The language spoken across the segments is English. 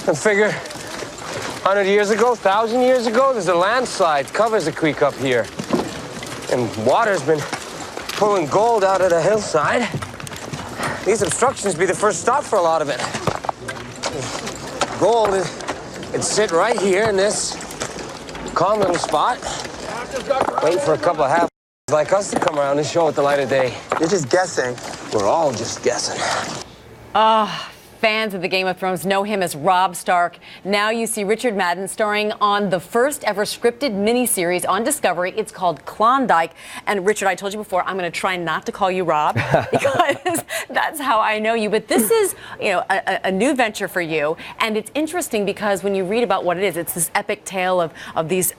I figure 100 years ago, 1,000 years ago, there's a landslide covers the creek up here. And water's been pulling gold out of the hillside. These obstructions be the first stop for a lot of it. Gold, it'd sit right here in this calm little spot, waiting for a couple of half like us to come around and show it the light of day. You're just guessing. We're all just guessing. Fans of the Game of Thrones know him as Robb Stark. Now you see Richard Madden starring on the first ever scripted miniseries on Discovery. It's called Klondike. And Richard, I told you before, I'm going to try not to call you Rob because that's how I know you. But this is, a new venture for you. And it's interesting because when you read about what it is, it's this epic tale of these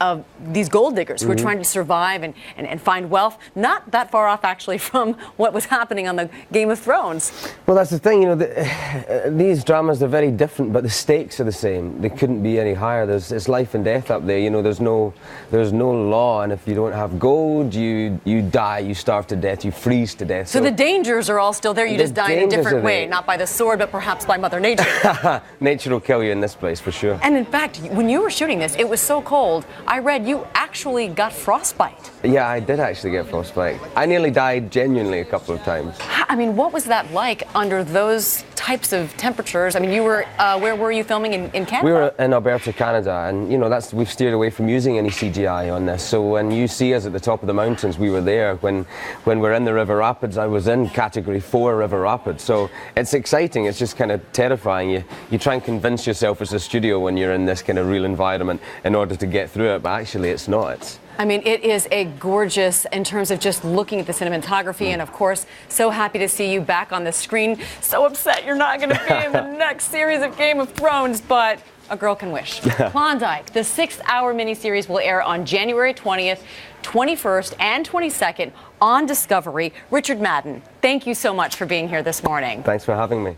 gold diggers who are trying to survive and find wealth. Not that far off, actually, from what was happening on the Game of Thrones. Well, that's the thing, these dramas are very different, but the stakes are the same. They couldn't be any higher. It's life and death up there. There's no law, and if you don't have gold, you die, you starve to death, you freeze to death. So the dangers are all still there. You just die in a different way, not by the sword, but perhaps by Mother Nature. Nature will kill you in this place for sure. And in fact, when you were shooting this, it was so cold. I read you actually got frostbite. Yeah, I did actually get frostbite. I nearly died genuinely a couple of times. I mean, what was that like under those types of temperatures? I mean, you were, where were you filming in Canada? We were in Alberta, Canada, and we've steered away from using any CGI on this. So when you see us at the top of the mountains, we were there. When we're in the river rapids, I was in category 4 river rapids. So it's exciting, it's just kind of terrifying. You try and convince yourself as a studio when you're in this kind of real environment in order to get through it, but actually it's not. I mean, it is a gorgeous, in terms of just looking at the cinematography, and of course, so happy to see you back on the screen. So upset you're not going to be in the next series of Game of Thrones, but a girl can wish. Klondike, the 6-hour miniseries, will air on January 20th, 21st, and 22nd on Discovery. Richard Madden, thank you so much for being here this morning. Thanks for having me.